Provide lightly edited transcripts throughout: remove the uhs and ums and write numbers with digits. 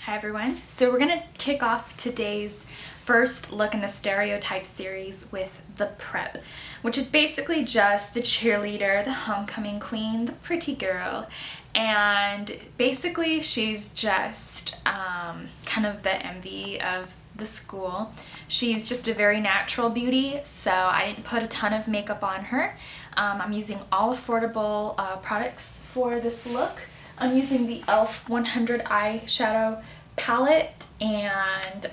Hi everyone. So we're going to kick off today's first look in the Stereotype series with the Prep, which is basically just the cheerleader, the homecoming queen, the pretty girl, and basically she's just kind of the envy of the school. She's just a very natural beauty, so I didn't put a ton of makeup on her. I'm using all affordable products for this look. I'm using the e.l.f. 100 Eyeshadow Palette, and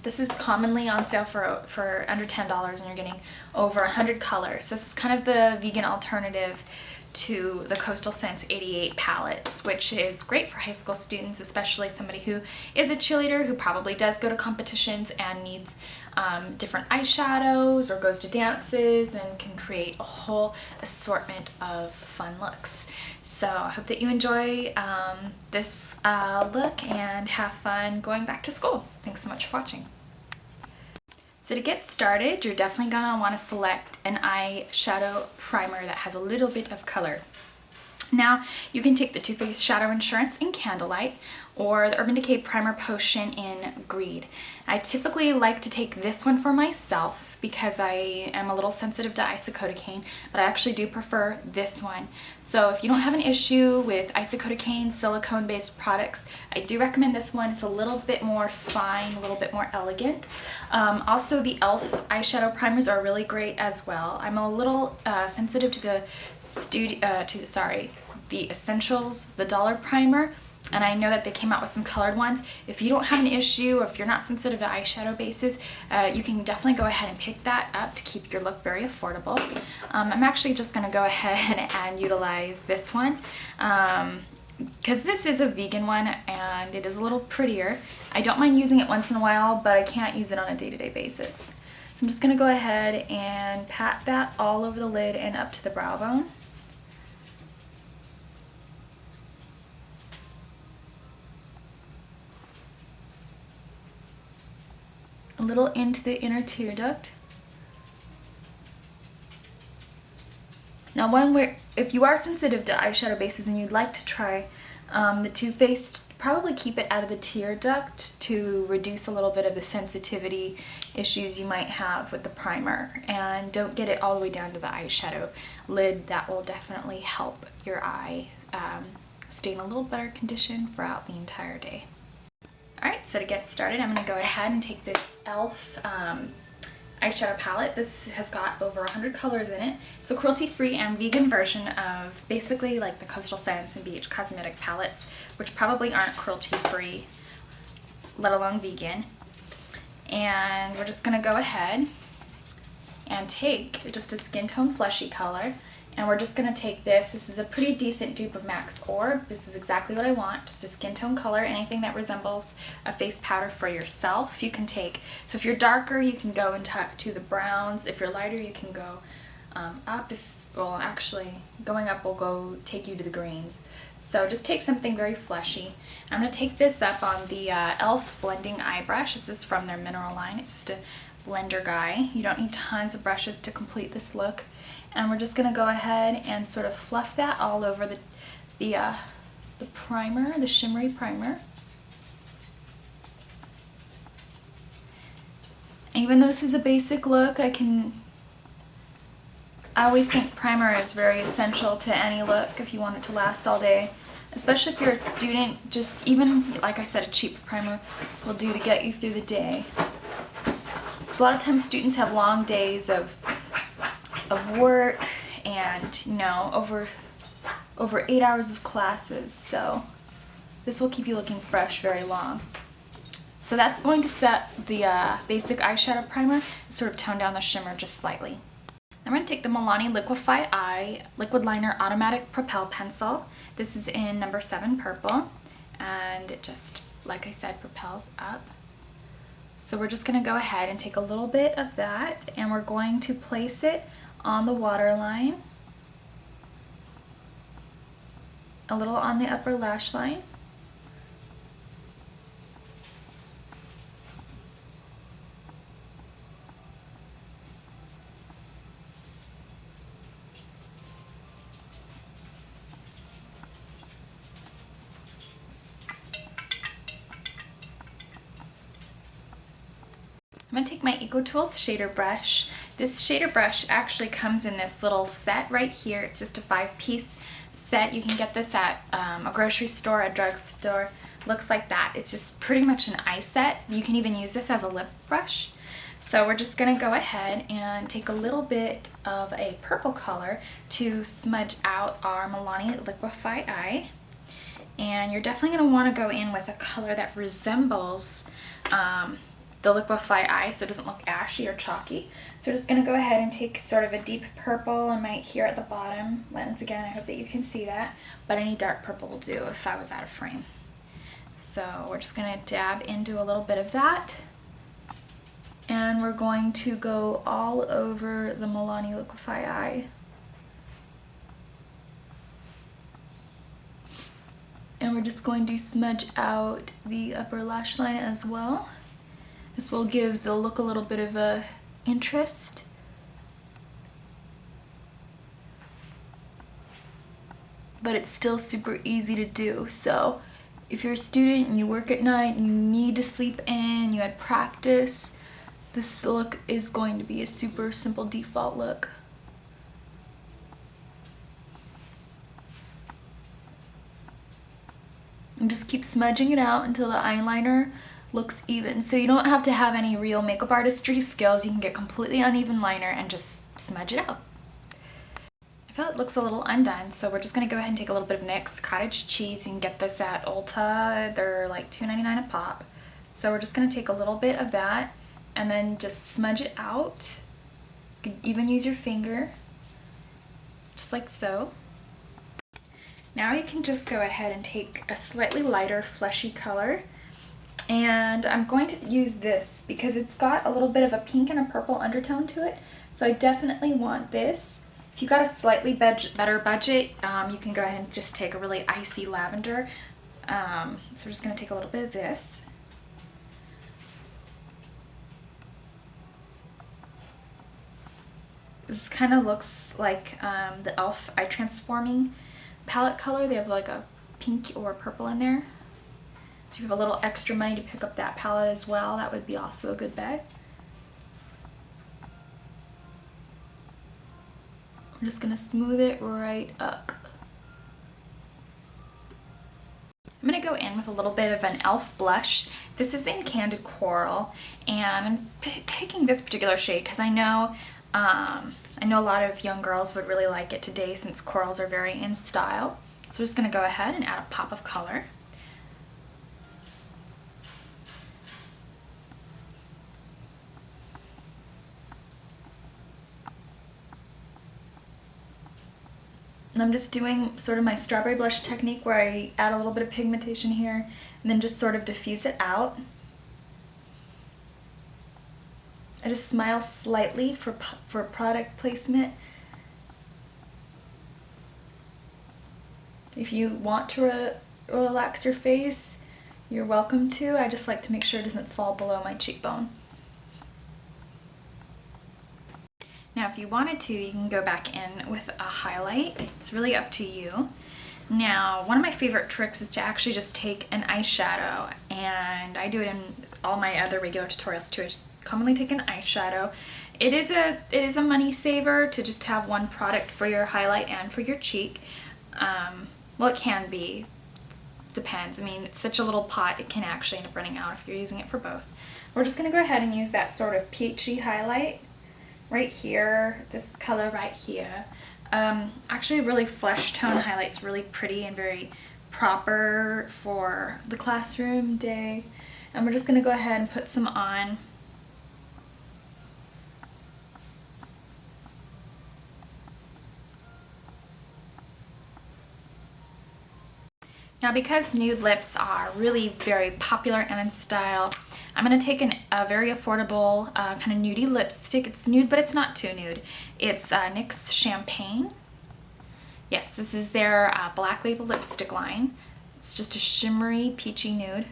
this is commonly on sale for under $10, and you're getting over 100 colors. This is kind of the vegan alternative to the Coastal Scents 88 palettes, which is great for high school students, especially somebody who is a cheerleader who probably does go to competitions and needs different eyeshadows or goes to dances and can create a whole assortment of fun looks. So I hope that you enjoy this look and have fun going back to school. Thanks so much for watching. So to get started, you're definitely going to want to select an eyeshadow primer that has a little bit of color. Now, you can take the Too Faced Shadow Insurance in Candlelight or the Urban Decay Primer Potion in Greed. I typically like to take this one for myself because I am a little sensitive to isocodicane, but I actually do prefer this one. So if you don't have an issue with isocodicane, silicone-based products, I do recommend this one. It's a little bit more fine, a little bit more elegant. Also, the e.l.f. eyeshadow primers are really great as well. I'm a little sensitive to the Essentials, the Dollar Primer, and I know that they came out with some colored ones. If you don't have an issue, or if you're not sensitive to eyeshadow bases, you can definitely go ahead and pick that up to keep your look very affordable. I'm actually just going to go ahead and utilize this one because this is a vegan one and it is a little prettier. I don't mind using it once in a while, but I can't use it on a day-to-day basis. So I'm just going to go ahead and pat that all over the lid and up to the brow bone. A little into the inner tear duct. Now if you are sensitive to eyeshadow bases and you'd like to try the Too Faced, probably keep it out of the tear duct to reduce a little bit of the sensitivity issues you might have with the primer, and don't get it all the way down to the eyeshadow lid. That will definitely help your eye stay in a little better condition throughout the entire day. Alright, so to get started, I'm going to go ahead and take this e.l.f. eyeshadow palette. This has got over 100 colors in it. It's a cruelty-free and vegan version of basically like the Coastal Scents and BH Cosmetic palettes, which probably aren't cruelty-free, let alone vegan. And we're just going to go ahead and take just a skin tone fleshy color, and we're just going to take this. This is a pretty decent dupe of MAC's Orb. This is exactly what I want, just a skin tone color, anything that resembles a face powder for yourself. You can take, so if you're darker, you can go into the browns. If you're lighter, you can go up. Well, actually, going up will take you to the greens. So just take something very fleshy. I'm going to take this up on the e.l.f. Blending Eye Brush. This is from their mineral line. It's just a blender guy. You don't need tons of brushes to complete this look. And we're just going to go ahead and sort of fluff that all over the primer, the shimmery primer. And even though this is a basic look, I always think primer is very essential to any look if you want it to last all day. Especially if you're a student, just even, like I said, a cheap primer will do to get you through the day. Because a lot of times students have long days of work and, you know, over 8 hours of classes, so this will keep you looking fresh very long. So that's going to set the basic eyeshadow primer and sort of tone down the shimmer just slightly. I'm going to take the Milani Liquif'eye Liquid Liner Automatic Propel Pencil. This is in number 7 purple, and it just, like I said, propels up. So we're just going to go ahead and take a little bit of that, and we're going to place it on the waterline, a little on the upper lash line, I'm going to take my EcoTools shader brush. This shader brush actually comes in this little set right here. It's just a 5-piece set. You can get this at a grocery store, a drugstore. Looks like that. It's just pretty much an eye set. You can even use this as a lip brush. So we're just going to go ahead and take a little bit of a purple color to smudge out our Milani Liquif'eye eye. And you're definitely going to want to go in with a color that resembles the Liquif'eye eye, so it doesn't look ashy or chalky. So we're just going to go ahead and take sort of a deep purple and right here at the bottom. Once again, I hope that you can see that, but any dark purple will do if I was out of frame. So we're just going to dab into a little bit of that. And we're going to go all over the Milani Liquif'eye eye. And we're just going to smudge out the upper lash line as well. This will give the look a little bit of a interest. But it's still super easy to do. So if you're a student and you work at night and you need to sleep in, you had practice, this look is going to be a super simple default look. And just keep smudging it out until the eyeliner looks even. So you don't have to have any real makeup artistry skills. You can get completely uneven liner and just smudge it out. I feel it looks a little undone, so we're just going to go ahead and take a little bit of NYX Cottage Cheese. You can get this at Ulta. They're like $2.99 a pop. So we're just going to take a little bit of that and then just smudge it out. You can even use your finger, just like so. Now you can just go ahead and take a slightly lighter fleshy color, and I'm going to use this because it's got a little bit of a pink and a purple undertone to it, so I definitely want this. If you got a slightly better budget, you can go ahead and just take a really icy lavender. So we're just going to take a little bit of this. This kind of looks like the e.l.f. Eye Transforming palette color. They have like a pink or purple in there. So if you have a little extra money to pick up that palette as well, that would be also a good bet. I'm just going to smooth it right up. I'm going to go in with a little bit of an e.l.f. blush. This is in Candid Coral, and I'm picking this particular shade because I know a lot of young girls would really like it today since corals are very in style. So we're just going to go ahead and add a pop of color. And I'm just doing sort of my strawberry blush technique where I add a little bit of pigmentation here and then just sort of diffuse it out. I just smile slightly for product placement. If you want to relax your face, you're welcome to. I just like to make sure it doesn't fall below my cheekbone. Now if you wanted to, you can go back in with a highlight. It's really up to you. Now, one of my favorite tricks is to actually just take an eyeshadow, and I do it in all my other regular tutorials too. I just commonly take an eyeshadow. It is a money saver to just have one product for your highlight and for your cheek. Well, it can be. Depends. I mean, it's such a little pot, it can actually end up running out if you're using it for both. We're just going to go ahead and use that sort of peachy highlight right here, this color right here. Actually, really flesh tone highlight's really pretty and very proper for the classroom day. And we're just going to go ahead and put some on. Now, because nude lips are really very popular and in style, I'm going to take a very affordable kind of nudie lipstick. It's nude, but it's not too nude. It's NYX Champagne. Yes, this is their Black Label lipstick line. It's just a shimmery, peachy nude.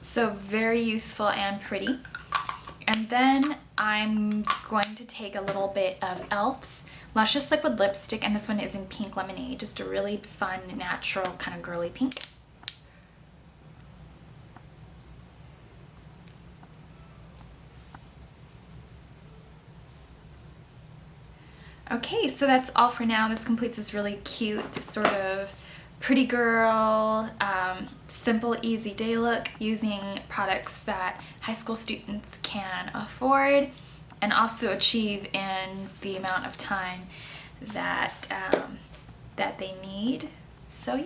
So very youthful and pretty. And then I'm going to take a little bit of e.l.f.'s Luscious Liquid Lipstick, and this one is in Pink Lemonade, just a really fun, natural, kind of girly pink. Okay, so that's all for now. This completes this really cute sort of pretty girl, simple, easy day look using products that high school students can afford and also achieve in the amount of time that, that they need. So yeah.